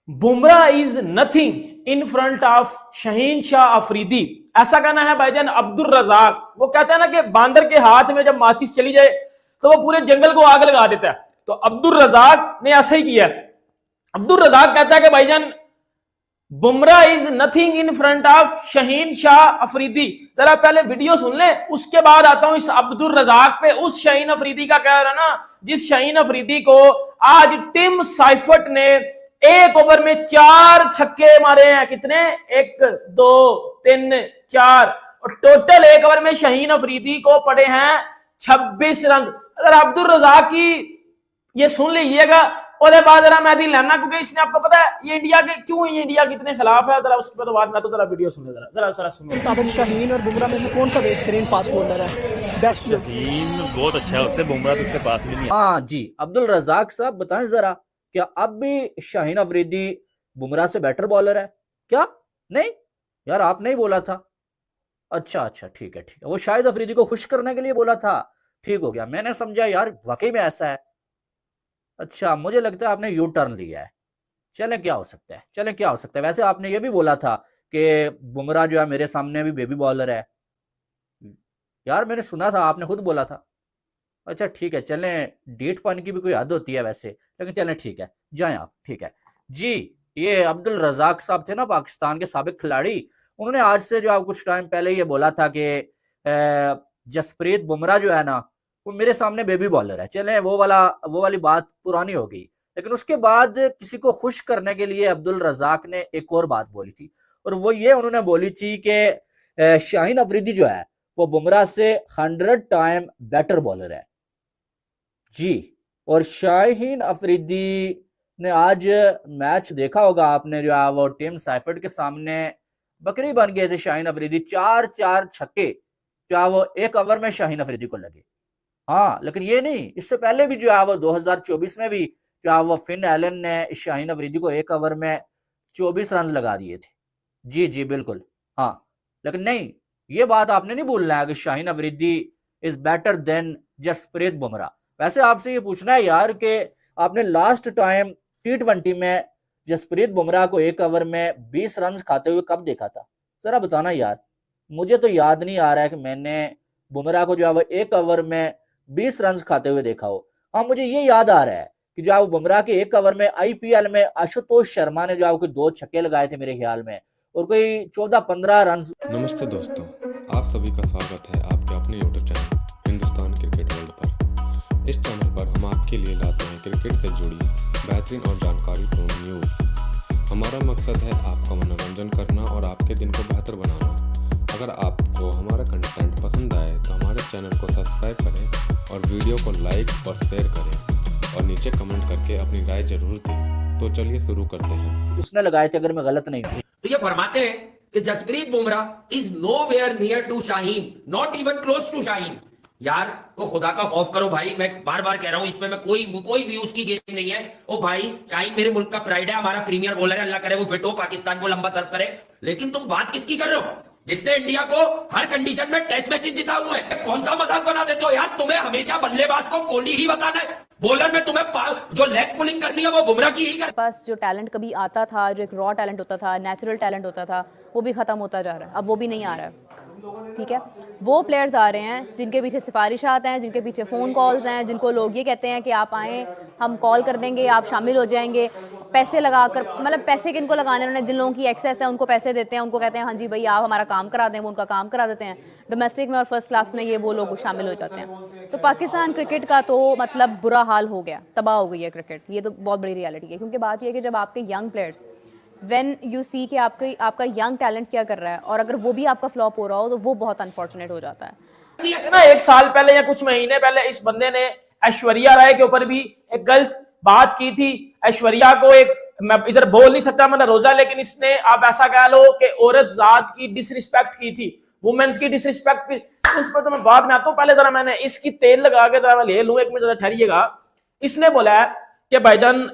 Bumrah is nothing in front of Shaheen Shah Afridi. ऐसा कहना है भाईजान अब्दुल रजाक। वो कहता है ना कि बांदर के हाथ में जब माचिस चली जाए तो वो पूरे जंगल को आग लगा देता है। तो अब्दुल रजाक ने ऐसा ही किया। अब्दुल रजाक कहता है कि भाईजान Bumrah is nothing in front of Shaheen Shah Afridi. जरा पहले वीडियो सुन ले, उसके बाद आता हूं इस अब्दुल रजाक पे। उस शहीन अफरीदी का कह रहा है ना, जिस शहीन अफरीदी को आज टिम साइफर्ट ने एक ओवर में 4 छक्के मारे हैं। कितने? 1 2 3 4, और टोटल एक ओवर में शहीन अफरीदी को पड़े हैं 26 रन। अगर अब्दुल रजाक की ये सुन लीजिएगा, और बाद जरा मैं लेना, क्योंकि इसने आपको पता है ये इंडिया के क्यों, ये इंडिया कितने खिलाफ है, जरा उसके बाद मैं तो जरा वीडियो सुन ले, जरा जरा सुनो। मुताबिक शाहीन और बुमराह में से कौन सा बेहतरीन फास्ट बॉलर है? बेस्ट। शाहीन बहुत अच्छा है, उससे बुमराह तो उसके पास भी नहीं है। हाँ जी, अब्दुल रजाक साहब बताएं जरा, क्या अब भी शाहीन अफरीदी बुमराह से बेटर बॉलर है क्या? नहीं यार, आप नहीं बोला था। अच्छा, ठीक है। वो शाहिद अफरीदी को खुश करने के लिए बोला था, ठीक हो गया। मैंने समझा यार वाकई में ऐसा है। अच्छा, मुझे लगता है आपने यू टर्न लिया है। चले क्या हो सकता है। वैसे आपने ये भी बोला था कि बुमराह जो है मेरे सामने भी बेबी बॉलर है। यार मैंने सुना था, आपने खुद बोला था। अच्छा ठीक है, चलें, डेट पाने की भी कोई हद होती है वैसे, लेकिन चलें ठीक है, जाएं आप। ठीक है जी। ये अब्दुल रजाक साहब थे ना, पाकिस्तान के साबिक खिलाड़ी। उन्होंने आज से जो है कुछ टाइम पहले ये बोला था कि जसप्रीत बुमराह जो है ना, वो मेरे सामने बेबी बॉलर है। चलें, वो वाली बात पुरानी हो गई। लेकिन उसके बाद किसी को खुश करने के लिए अब्दुल रजाक ने एक और बात बोली थी, और वो ये उन्होंने बोली थी कि शाहीन अफरीदी जो है वो बुमराह से 100 टाइम बेटर बॉलर है जी। और शाहीन अफरीदी ने आज मैच देखा होगा आपने, जो है वो टिम साइफर्ट के सामने बकरी बन गए थे शाहीन अफरीदी। 4 छक्के जो है वो एक ओवर में शाहीन अफरीदी को लगे। हाँ, लेकिन ये नहीं, इससे पहले भी जो है वो 2024 में भी जो है वो फिन एलन ने शाहीन अफरीदी को एक ओवर में 24 रन लगा दिए थे। जी बिल्कुल। हाँ, लेकिन नहीं, ये बात आपने नहीं बोलना है कि Shaheen Afridi is better than Jasprit Bumrah. वैसे आपसे ये पूछना है यार कि आपने लास्ट टाइम T20 में जसप्रीत बुमराह को एक ओवर में 20 रन खाते हुए कब देखा था? जरा बताना यार, मुझे तो याद नहीं आ रहा है कि मैंने बुमराह को जो है वो एक ओवर में 20 रन खाते हुए देखा हो। हाँ, मुझे ये याद आ रहा है कि जो है बुमराह के एक ओवर में IPL में आशुतोष शर्मा ने जो है कोई 2 छक्के लगाए थे मेरे ख्याल में, और कोई 14-15 रन। नमस्ते दोस्तों, आप सभी का स्वागत है आपके अपने YouTube channel Hindustan cricket world पर। इस चैनल पर हम आपके लिए लाते हैं क्रिकेट से जुड़ी बेहतरीन और जानकारीपूर्ण न्यूज़। हमारा मकसद है आपका मनोरंजन करना और आपके दिन को बेहतर बनाना। अगर आपको हमारा कंटेंट पसंद आए तो हमारे चैनल को सब्सक्राइब करें और वीडियो को लाइक और शेयर करें, और नीचे कमेंट करके अपनी राय जरूर दें। तो चलिए शुरू करते हैं। उसने लगाए थे, अगर मैं गलत नहीं हूँ। तो ये फरमाते हैं कि Jasprit Bumrah is nowhere near to Shaheen, not even close to Shaheen. यार को खुदा का खौफ करो भाई, मैं बार बार कह रहा हूं, इसमें मैं कोई व्यूज की गेम नहीं है। ओ भाई, शाहीन मेरे मुल्क का प्राइड है, हमारा प्रीमियर बॉलर है, अल्लाह करे वो फिट हो, पाकिस्तान को लंबा सर्व करे। लेकिन तुम बात किसकी कर रहे हो जिसने इंडिया को हर कंडीशन में टेस्ट मैचेस जिता हुए है? कौन सा मजाक बना देते हो यार? तुम्हें हमेशा बल्लेबाज को कोहली ही बताना है, बॉलर में तुम्हें जो लेग पुलिंग करनी है वो बुमराह की ही कर। पास जो टैलेंट कभी आता था, जो एक रॉ टैलेंट होता था, नेचुरल टैलेंट होता था, वो भी खत्म होता जा रहा है। अब वो भी नहीं आ रहा है। ठीक है, वो प्लेयर्स आ रहे हैं जिनके पीछे सिफारिशात हैं, जिनके पीछे फ़ोन कॉल्स हैं, जिनको लोग ये कहते हैं कि आप आएँ, हम कॉल कर देंगे, आप शामिल हो जाएंगे, पैसे लगाकर, मतलब पैसे किनको लगाने, उन्होंने जिन लोगों की एक्सेस है उनको पैसे देते हैं, उनको कहते हैं हाँ जी भाई आप हमारा काम करा दें, वो उनका काम करा देते हैं। डोमेस्टिक में और फर्स्ट क्लास में ये वो लोग शामिल हो जाते हैं। तो पाकिस्तान क्रिकेट का तो मतलब बुरा हाल हो गया, तबाह हो गई है क्रिकेट। ये तो बहुत बड़ी रियलिटी है, क्योंकि बात यह है कि जब आपके young players, when you see कि आपका यंग टैलेंट क्या कर रहा है, और अगर वो भी आपका फ्लॉप हो रहा हो, तो वो बहुत अनफॉर्चुनेट हो जाता है ना। 1 साल पहले या कुछ महीने पहले इस बंदे ने ऐश्वर्या राय के ऊपर भी एक गलत बात की थी। ऐश्वर्या को एक, मैं इधर बोल नहीं सकता मैंने रोजा, लेकिन इसने आप ऐसा कह लो कि औरत जात की डिसरिस्पेक्ट की थी, वुमेन्स की डिसरिस्पेक्ट की। उस पर तो मैं बाद में आता हूँ, पहले जरा मैंने इसकी तेल लगा के जरा ले लूं, 1 मिनट जरा ठहरिएगा। इसने बोला है कि भाईजान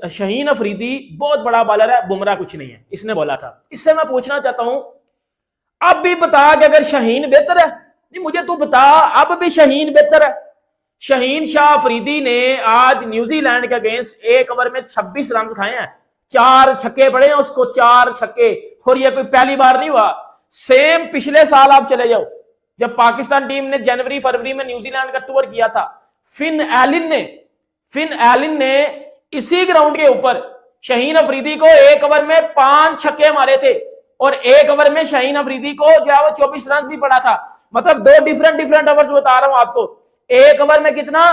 शाहीन अफरीदी बहुत बड़ा बॉलर है, बुमराह कुछ नहीं है, इसने बोला था। इससे मैं पूछना चाहता हूं, अब भी बता कि अगर शाहीन बेहतर है, नहीं मुझे तू बता, अब भी शाहीन बेहतर है? शहीन शाह अफरीदी ने आज न्यूजीलैंड के अगेंस्ट एक ओवर में 26 रन खाए हैं। 4 छक्के पड़े हैं उसको, 4 छक्के। और ये कोई पहली बार नहीं हुआ, सेम पिछले साल आप चले जाओ जब पाकिस्तान टीम ने जनवरी फरवरी में न्यूजीलैंड का टूर किया था, फिन एलिन ने इसी ग्राउंड के ऊपर शाहीन अफरीदी को 1 ओवर में 5 छक्के मारे थे, और 1 ओवर में शाहीन अफरीदी को जो है वो 24 रन भी पड़ा था। मतलब 2 डिफरेंट ओवर्स बता रहा हूं आपको। 1 ओवर में कितना,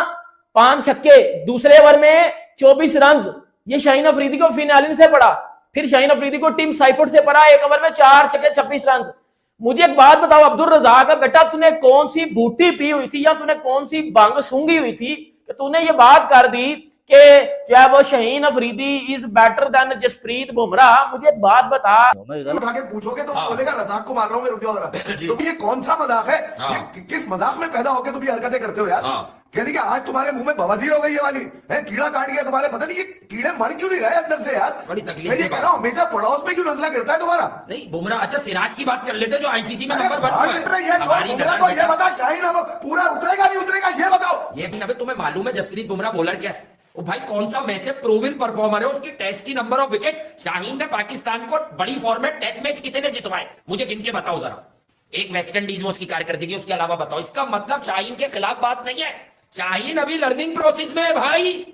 5 छक्के, दूसरे ओवर में 24 रन, ये शाहीन अफरीदी को फिन एलिन से पड़ा। फिर शाहीन अफरीदी को टीम साइफर्ड से पड़ा, 1 ओवर में 4 छक्के 26 रन। मुझे एक बात बताओ अब्दुल रज़ाक, बेटा तूने कौन सी बूटी पी हुई थी या तूने कौन सी भंग सूंघी हुई थी कि तूने ये बात कर दी कि जो है वो Shaheen Afridi is better than Jasprit Bumrah? मुझे एक बात बता। उठा के पूछोगे तो बोलेगा रज़ाक को मार रहा हूं मैं, रुक जाओ जरा। तो ये कौन सा मजाक है? ये किस मजाक में पैदा होकर तुम ये हरकतें करते हो यार? कहने कि आज तुम्हारे मुंह में बवासीर हो गई ये वाली है, कीड़ा काट गया तुम्हारे, पता नहीं ये कीड़े मर क्यों नहीं रहे अंदर से यार? बड़ी तकलीफ मैं ये कह रहा हूं, हमेशा पड़ोस में क्यों नजला गिरता है तुम्हारा? नहीं बुमराह, अच्छा सिराज की बात कर लेते जो आईसीसी में नंबर 1 को ये बता शाहीन अब पूरा उतरेगा नहीं उतरेगा ये बताओ। ये भी तुम्हें मालूम है जसप्रीत बुमराह बॉलर क्या है? ओ भाई कौन सा मैच है, प्रूवन परफॉर्मर है, उसकी टेस्ट की नंबर ऑफ विकेट। शाहीन ने पाकिस्तान को बड़ी फॉर्मेट टेस्ट मैच कितने जितवाए, मुझे गिन के बताओ जरा। एक वेस्ट इंडीज में उसकी कारकर्दगी, उसके अलावा बताओ। इसका मतलब शाहीन के खिलाफ बात नहीं है, शाहीन अभी लर्निंग प्रोसेस में है भाई।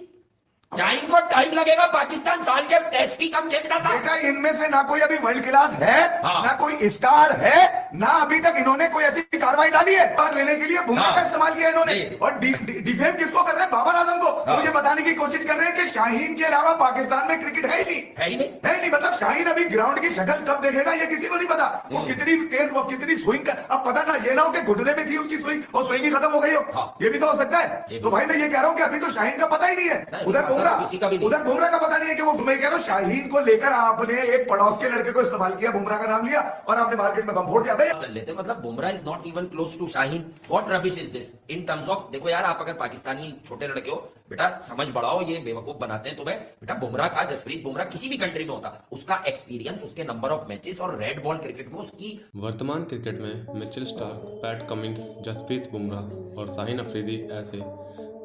शाहीन को टाइम लगेगा, पाकिस्तान साल के टेस्ट ही कम खेलता था। बेटा इनमें से ना कोई अभी वर्ल्ड क्लास है, ना कोई स्टार है, ना अभी तक इन्होंने कोई ऐसी कार्रवाई डाली है बाहर लेने के लिए। बुमराह का इस्तेमाल किया इन्होंने, और डिफेम किसको कर रहे हैं? बाबर आजम को। मुझे बताने की कोशिश कर रहे हैं कि शाहीन के अलावा पाकिस्तान में क्रिकेट है ही नहीं। मतलब शाहीन अभी ग्राउंड की शक्ल कब देखेगा ये किसी को नहीं पता। वो कितनी तेज, वो कितनी स्विंग, अब पता ना ये ना हो कि घुटने में थी उसकी स्विंग और स्विंग ही खत्म हो गई हो, ये भी तो हो सकता है। तो भाई मैं ये कह रहा हूँ कि अभी तो शाहीन का पता ही नहीं है, उधर बुमराह का पता नहीं है कि वो। मैं कह रहा हूं शाहीन को लेकर आपने एक पड़ोस के लड़के को इस्तेमाल किया, बुमराह का नाम लिया और आपने मार्केट में बम फोड़ दिया। कर लेते मतलब Bumrah is not even close to Shaheen. What rubbish is this in terms of, देखो यार आप अगर पाकिस्तानी छोटे लड़के हो बेटा समझ बढ़ाओ, ये बेवकूफ बनाते हैं तुम्हें। बेटा बुमराह का, जसप्रीत बुमराह किसी भी कंट्री में होता, उसका एक्सपीरियंस, उसके नंबर ऑफ मैचेस और रेड बॉल क्रिकेट में उसकी। वर्तमान क्रिकेट में Mitchell Starc, Pat Cummins, Jasprit Bumrah और शाहीन अफरीदी ऐसे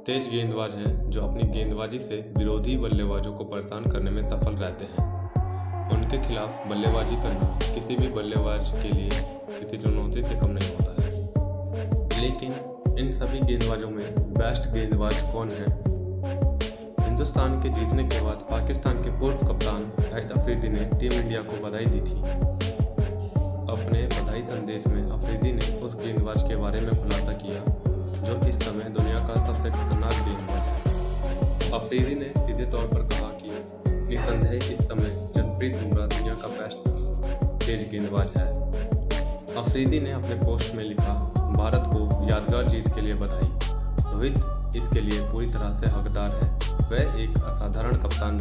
तेज गेंदबाज हैं जो अपनी गेंदबाजी से विरोधी बल्लेबाजों को परेशान करने में सफल रहते हैं। उनके खिलाफ बल्लेबाजी करना किसी भी बल्लेबाज के लिए किसी चुनौती से कम नहीं होता है। लेकिन इन सभी गेंदबाजों में बेस्ट गेंदबाज कौन है? हिंदुस्तान के जीतने के बाद पाकिस्तान के पूर्व कप्तान शाहिद अफरीदी ने टीम इंडिया को बधाई दी थी। अपने बधाई संदेश में अफरीदी ने उस गेंदबाज के बारे में खुलासा किया जो इस समय दुनिया का सबसे खतरनाक गेंदबाज है। अफरीदी ने सीधे तौर पर कहा कि निसंदेह इस समय जसप्रीत बुमराह दुनिया का बेस्ट तेज गेंदबाज है। अफरीदी ने अपने पोस्ट में लिखा, भारत को यादगार जीत के लिए बधाई। रोहित इसके लिए पूरी तरह से हकदार है। वह एक असाधारण कप्तान